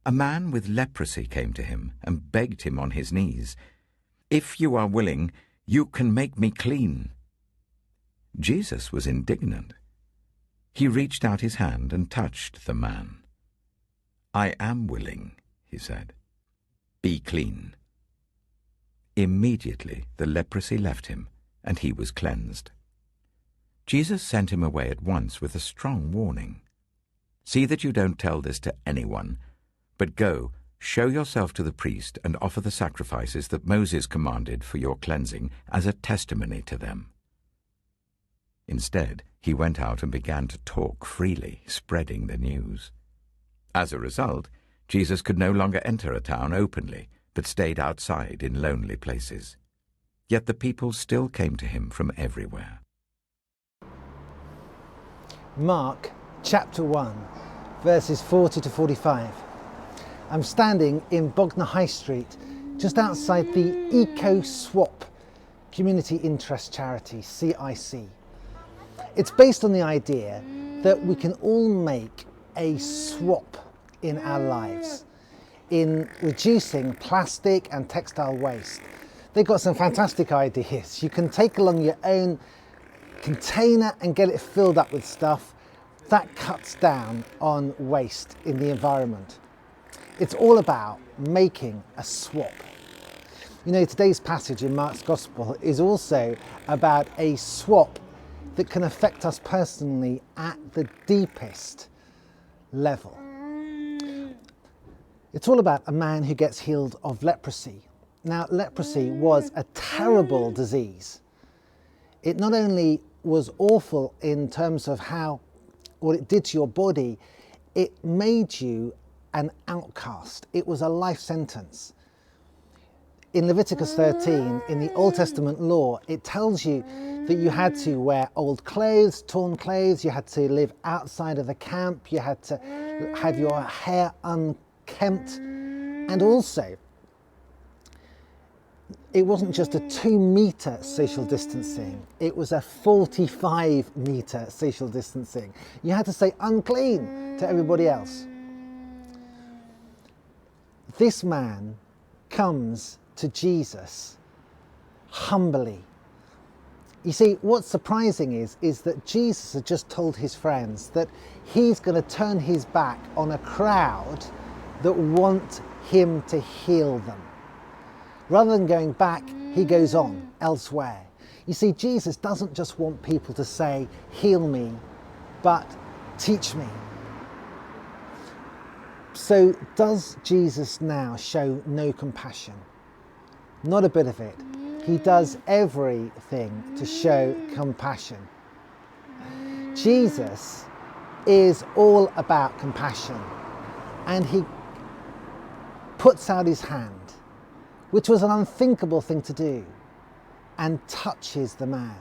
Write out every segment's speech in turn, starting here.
A man with leprosy came to him and begged him on his knees, "If you are willing, you can make me clean." Jesus was indignant. He reached out his hand and touched the man. "I am willing," he said. "Be clean." Immediately the leprosy left him, and he was cleansed. Jesus sent him away at once with a strong warning. "See that you don't tell this to anyone, but go, show yourself to the priest and offer the sacrifices that Moses commanded for your cleansing as a testimony to them." Instead, he went out and began to talk freely, spreading the news. As a result, Jesus could no longer enter a town openly, but stayed outside in lonely places. Yet the people still came to him from everywhere. Mark chapter 1, verses 40 to 45. I'm standing in Bognor High Street, just outside the Eco Swap Community Interest Charity, CIC. It's based on the idea that we can all make a swap in our lives in reducing plastic and textile waste. They've got some fantastic ideas. You can take along your own container and get it filled up with stuff. That cuts down on waste in the environment. It's all about making a swap. You know, today's passage in Mark's Gospel is also about a swap that can affect us personally at the deepest level. It's all about a man who gets healed of leprosy. Now, leprosy was a terrible disease. It not only was awful in terms of what it did to your body, it made you an outcast. It was a life sentence. In Leviticus 13, in the Old Testament law, it tells you that you had to wear old clothes, torn clothes, you had to live outside of the camp, you had to have your hair unkempt, and also it wasn't just a 2-meter social distancing, it was a 45-meter social distancing. You had to say unclean to everybody else. This man comes to Jesus humbly. You see, what's surprising is that Jesus had just told his friends that he's going to turn his back on a crowd that want him to heal them. Rather than going back, he goes on elsewhere. You see, Jesus doesn't just want people to say, "Heal me," but "Teach me." So does Jesus now show no compassion? Not a bit of it. He does everything to show compassion. Jesus is all about compassion, and he puts out his hand, which was an unthinkable thing to do, and touches the man.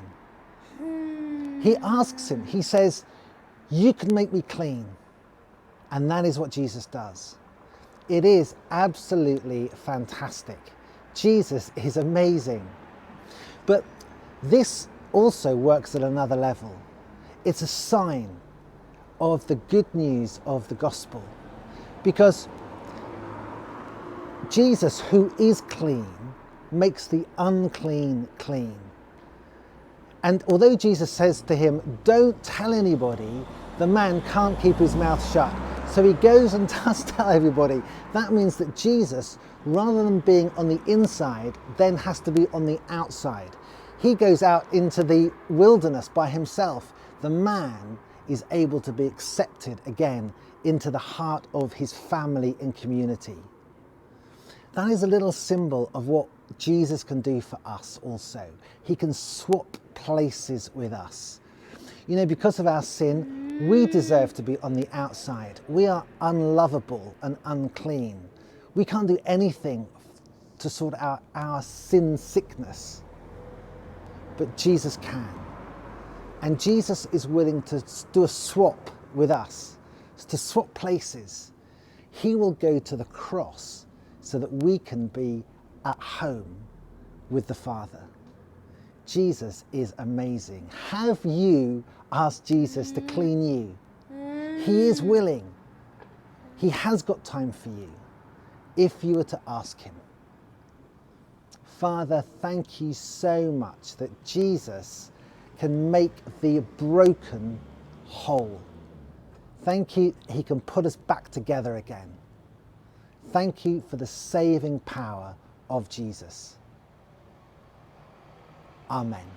He asks him, he says, "You can make me clean." And that is what Jesus does. It is absolutely fantastic. Jesus is amazing. But this also works at another level. It's a sign of the good news of the gospel. Because Jesus, who is clean, makes the unclean clean. And although Jesus says to him, "Don't tell anybody," the man can't keep his mouth shut. So he goes and does tell everybody. That means that Jesus, rather than being on the inside, then has to be on the outside. He goes out into the wilderness by himself. The man is able to be accepted again into the heart of his family and community. That is a little symbol of what Jesus can do for us also. He can swap places with us. You know, because of our sin, we deserve to be on the outside. We are unlovable and unclean. We can't do anything to sort out our sin sickness. But Jesus can. And Jesus is willing to do a swap with us, to swap places. He will go to the cross so that we can be at home with the Father. Jesus is amazing. Have you asked Jesus to clean you? He is willing. He has got time for you if you were to ask him. Father, thank you so much that Jesus can make the broken whole. Thank you, he can put us back together again. Thank you for the saving power of Jesus. Amen.